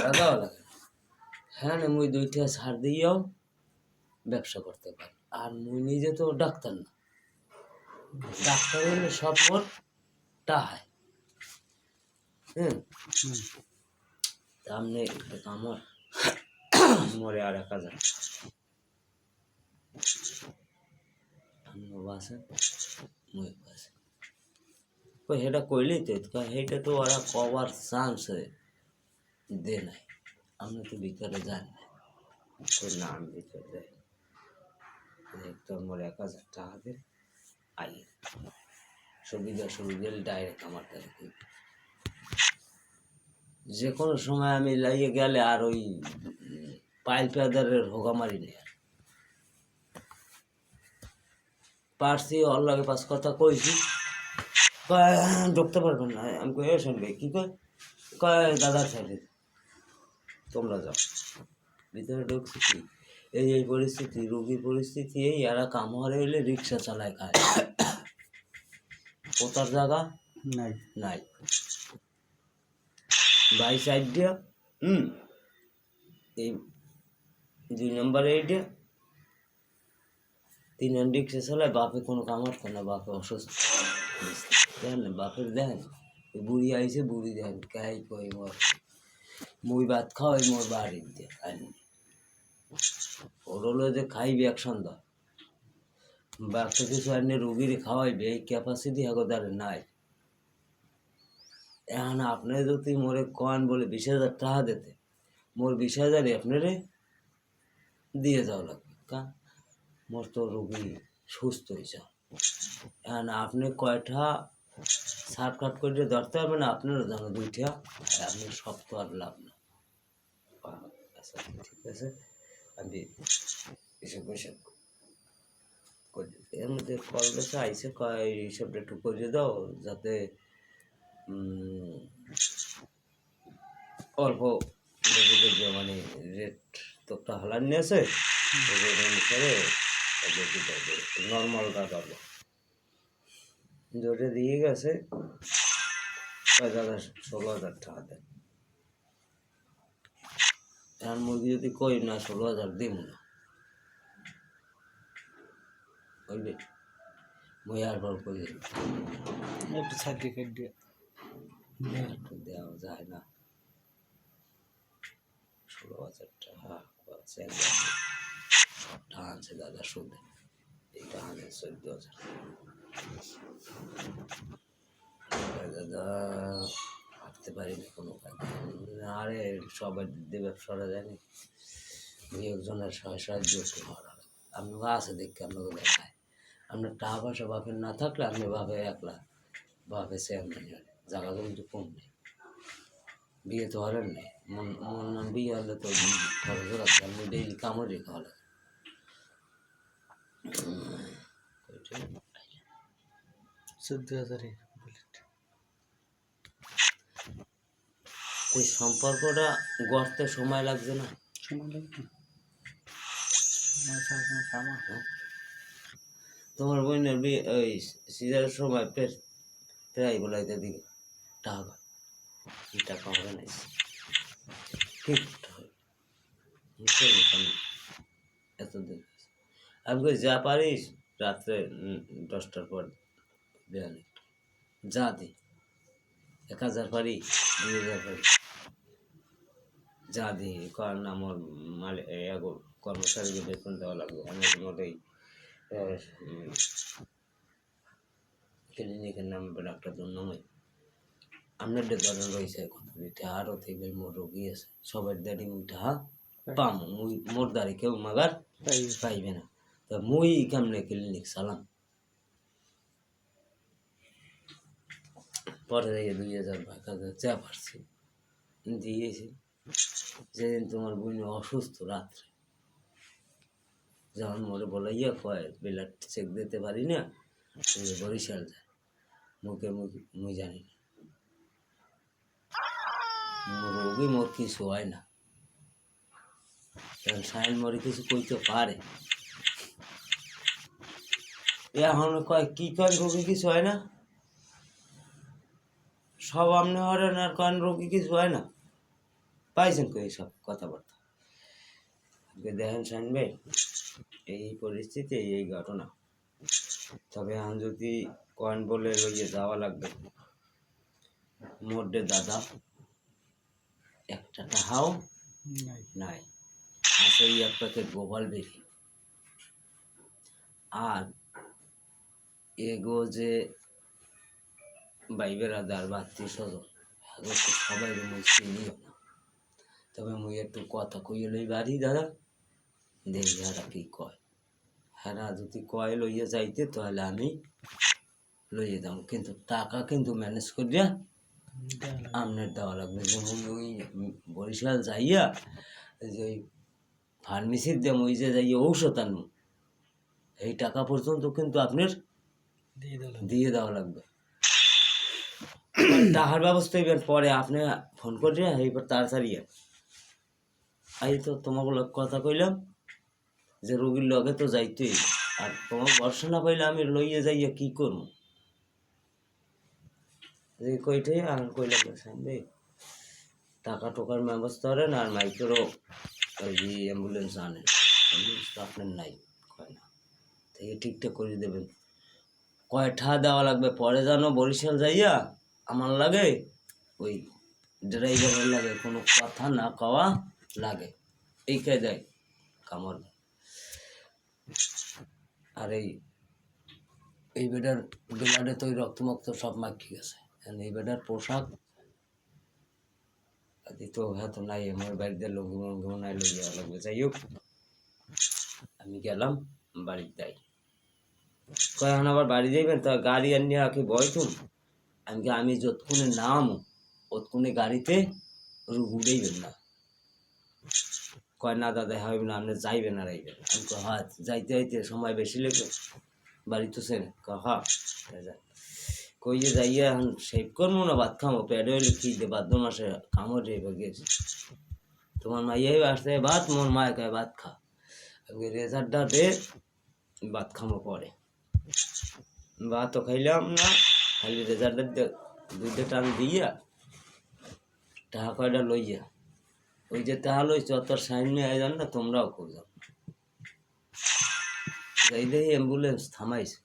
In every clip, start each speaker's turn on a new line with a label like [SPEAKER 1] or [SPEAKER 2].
[SPEAKER 1] ভাড়া দেওয়া লাগে না। হ্যাঁ না মুই 2টা ছাড় দিয়েও ব্যবসা করতে পারি। আর মুই নিজে তো ডাক্তার না, ডাক্তার হলে সব মোর টাহায়। হ্যাঁ সামনে আমার মরে আর 1000 বাসে মুই বাসে সেটা কইলেই তো সেইটা তো ওরা কবার চান্স দে নাই। আপনি তো ভিতরে যান না, না আমি ভিতরে যাই তোর মোরে 1000 টাকা দে আই সুবিধা ডাইরেক্ট আমার কাছে যে কোনো সময় আমি লাগিয়ে গেলে আর ওই পাইল পেদারের হোগামারি নেই। পারছি ওর লাগে 5 কথা কইছি, ঢুকতে পারবেন না। আমি কই শুনবে কি কয় দাদার সাইডে তোমরা যাও। ভিতরে ঢুকছি কি এই পরিস্থিতি, রোগীর পরিস্থিতি, এই এরা কাম হারে হইলে রিক্সা চালায় খায়, কোথার জায়গা নাই নাই বাই সাইড দিয়া। এই 2 নম্বর এইটা 3 রিক্সা চালায়। বাপে কোনো কাম করতো না, বাপে অসুস্থ। দেখেন না বাপের, দেখেন বুড়ি আইছে, বুড়ি দেখেন কাই কই মোর মুই ভাত খাওয়াই মোর বাড়ির দিয়ে খাইনি। ওর হলো যে খাইবে এক সন্ধ্যা, বাচ্চা কিছু আনে রুগীরে খাওয়াইবে এই ক্যাপাসিটি হাগোদারে নাই। এখন আপনি যদি মোরে কন বলে 20,000 টাকা দিতে, মোর 20,000 আপনারে দিয়ে যাওয়া লাগবে, কারণ মোর তো রুগী সুস্থ হয়ে যাও। এখন আপনি কয়টা সার্টকাট করে ধরতে পারবেন না, আপনারও জানো 2টা, আপনার সব তো আর লাভ না। আচ্ছা ঠিক আছে, আমি এসব এর মধ্যে কল বেসে আইসে কয় এইসবটা একটু করে দাও যাতে অল্প মানে রেট তো একটা হালার নিয়ে আছে অনুসারে নর্মালটা পাবো। যেটা দিয়ে গেছে দাদা 16,000 টাকা দেন। এখন মুরগি যদি কই না 16,000 দিব না, বুঝলি মই আর বল করি একটু সার্টিফিকেট দিয়ে একটু দেওয়া যায় না। 16,000 টাকা আনছে দাদা শুনে, এইটা আনে 14,000 দাদা ভাবতে পারি না কোনো কাজ। আরে সবাই ব্যবসাটা জানি, 2-একজনের সাহায্য হওয়ার আপনাকে আছে দেখে আপনাকে দেখায়। আপনার টাকা পয়সা বাপের না থাকলে আপনি বাপে একলা বাপে চেয়ারম্যান জায়গা জমি তো কম নেই, বিয়ে তো হলেন নেই। মন নাম বিয়ে হলে তো খরচ রাখতে আপনি ডেইলি কামড় রেখে হলে 14,000। ওই সম্পর্কটা গড়তে সময় লাগছে না? তোমার বোনের ওই সিজারের সময় প্রায় বলাইতে দিকে টাকা টাকা হবে না ঠিক এতদিন আমি যা পারিস রাত্রে 10টার পর দেওয়ানি যা দি 1,000 পারি 2,000 পারি যা দি, কারণ আমার কর্মচারীকে বেতন দেওয়া লাগবে। আমি মোটেই ক্লিনিকের নাম ডাক্তার জন্য আপনার ধরেন রয়েছে কথা আরও থেকে মোর রোগী আছে সবার দাঁড়ি মুইটা পাম মুই মোর দাঁড়ি কেউ মাগার পাইবে না। তা মুই কেমনে ক্লিনিক চালাম? পরে থেকে 2,000 চা পারছি দিয়েছি। যেদিন তোমার বোন অসুস্থ রাত্রে যখন মোরে বলাইয়া কয় ব্লাড চেক দিতে পারি না, বরিশাল যায়, মুখে মুই জানি না রোগী মোর কিছু হয় না, সাইন মরে কিছু কইতে পারে। এখন কয় কি কয় রোগী কিছু হয় না, সব আপনি হরেন আর কয়েন রোগী কিছু হয় না। পাইছেন কই সব কথাবার্তা? দেখেন শাহিন ভাই, এই পরিস্থিতি এই ঘটনা, তবে আমি যদি কয়েন বলে লইয়ে যাওয়া লাগবে মোটে দাদা একটা টাহাও নাই, আছে এই এক প্যাকেট গোপাল বেরি। আর এগো যে ভাই বেড়াদার বা আত্মীয় স্বজন সবাই মুই চিনিও না, তবে মুই একটু কথা কইয়ে লই বাড়ি দাদা, দেখি হারা কি কয়। হ্যাঁ যদি কয় লইয়া যাইতে তাহলে আমি লইয়ে যাবো, কিন্তু টাকা কিন্তু ম্যানেজ করিয়া আপনার দেওয়া লাগবে। যেমন ওই বরিশাল যাইয়া যে ওই ফার্মেসির দাম ওই যে যাইয়া ঔষধ আনবো, এই টাকা পর্যন্ত কিন্তু আপনার দিয়ে দেওয়া লাগবে। টাকার ব্যবস্থা এবার পরে আপনি ফোন করিয়া এইবার তাড়াতাড়ি এই তো তোমাকে কথা কইলাম যে রোগীর লগে তো যাইতেই, আর তোমার ভরসা না পাইলে আমি লইয়ে যাইয়া কি করবো, যে কইটাই আমি কইলাম সামনে টাকা টোকার ব্যবস্থা করেন, আর মাইকেরও ওই যে অ্যাম্বুলেন্স আনেন, অ্যাম্বুলেন্স তো আপনার নাই কয় না, থেকে ঠিকঠাক করে দেবেন। কয়টা দেওয়া লাগবে পরে জানো বরিশাল যাইয়া আমার লাগে ওই ড্রাইভারের লাগে কোনো কথা না কওয়া লাগে, এই কায়দায় কামড়। আর এই বেটার বেলাডে তো ওই রক্তমক্ত সব মাখি গেছে, এই বেটার পোশাক তো হ্যাঁ তো নাই, আমার বাড়িতে লোক নাই লোক যাওয়া লাগবে। যাই হোক আমি গেলাম বাড়ির যাই, কখন আবার বাড়ি যাইবেন তা গাড়ি আর নিয়ে আঁকে বয়তুন, আমি যতক্ষণে নাম ততক্ষণে গাড়িতে ঘুরেইবেন না। কয় না দাদা হইবে না, আপনি যাইবেন আর আইবেন। আমি কয় হ্যাঁ যাইতে যাইতে সময় বেশি লেগে বাড়ি তো সেন হা কই যে যাইয়া এখন সেভ করবো না ভাত খামো, পেটে হইলে খিদে ভাদ্র মাসে কামড় রেবে গেছে, তোমার মাইয়াই আসতে ভাত, মোর মায় কয় ভাত খা, রেজারটা দে ভাত খামো পরে। ভাতও খাইলাম না, খালি রেজারটা দুধে টান দিয়া টাকা কয়টা লইয়া ওই যে টাকা লইছ তোর সাইন আয়োজন না, তোমরাও করো যাই দেখি অ্যাম্বুলেন্স থামাইছে,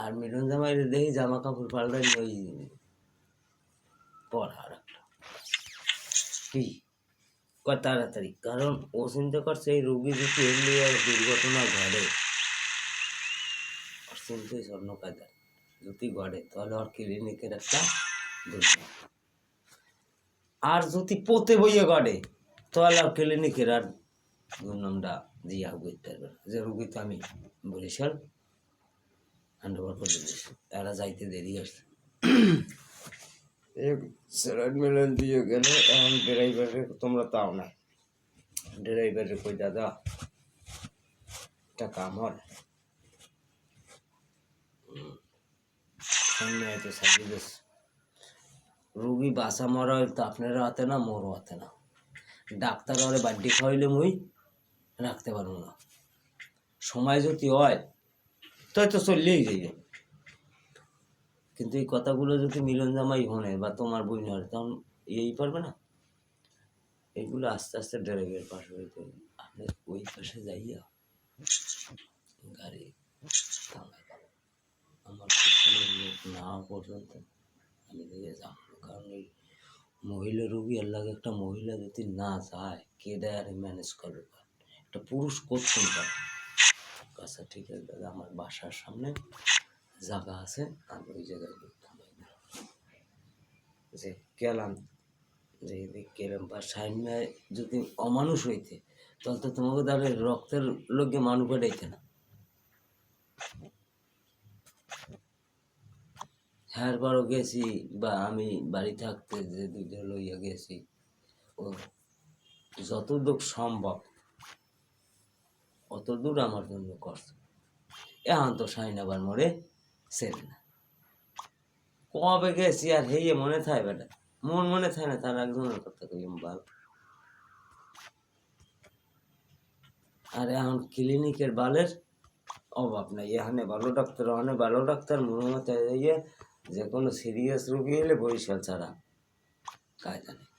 [SPEAKER 1] আর মিলন জামাই দেখি জামা কাপড় পাল্টাই ওই পড়ার একটা কি কয় তাড়াতাড়ি, কারণ ও চিন্তা করছে এই রোগী যদি এমনি দুর্ঘটনা ঘটে, আর চিন্তাই স্বর্ণ কায়দা যদি ঘটে তাহলে ওর ক্লিনিকের একটা দুর্ঘটনা, আর যদি পোতে বইয়ে ঘটে তাহলে আর ক্লিনিকের আর দুর্নামটা দিয়া বুঝতে পারবে যে রুগী তো আমি বরিশাল হ্যান্ডওভার করে দিয়েছি, এরা যাইতে দেরি আসছে। স্যালাড মেলান দিয়ে গেলে এখন ড্রাইভারে তোমরা তাও না, ড্রাইভারে কই দাদা একটা কাম হয় সামনে হয়তো সাজিয়ে দিস, রুগী বাসা মরা তো আপনারও হাতে না মোরও হাতে না, ডাক্তার ওরে বাড্ডি খাওয়াইলে মুই রাখতে পারবো না, সময় যদি হয় তাই তো চললেই যাইবে, কিন্তু এই কথাগুলো যদি মিলন জামাই হনে বা তোমার বই হয় তখন এই পারবে না, এইগুলো আস্তে আস্তে ড্রাইভের পাশে হইতে আপনি ওই পাশে যাইয়া গাড়ি থামাই আমার লোক না পর্যন্ত আমি দিয়ে যাব, কারণ ওই মহিলা রোগী এর লাগে একটা মহিলা যদি না যায় কে দেয় ম্যানেজ করবে, একটা পুরুষ করতেন পারে। আচ্ছা ঠিক আছে দাদা, আমার বাসার সামনে জায়গা আছে, আমি ওই জায়গায় যে গেলাম, যে গেলাম বা সাইন্যায় যদি অমানুষ হইতে তাহলে তো তোমাকে তাহলে রক্তের লোকে মানুষ পাঠাইতে না, হ্যাঁ পরও গেছি বা আমি বাড়ি থাকতে যে দুইটা লইয়া গেছি, ও যতদূর সম্ভব অতদূর আমার জন্য কষ্ট, এখন তো সাইন আবার মরে সেরে না, কবে গেছি আর হেয়ে মনে থাকে বেটা, মনে থাকে না, তার একজনের কথা কইম ভালো। আর এখন ক্লিনিকের বালের অভাব নাই, এখানে ভালো ডাক্তার, ওখানে ভালো ডাক্তার, মনে মতো যে কোনো সিরিয়াস রোগী হলে বরিশাল ছাড়া কায়দা নেই।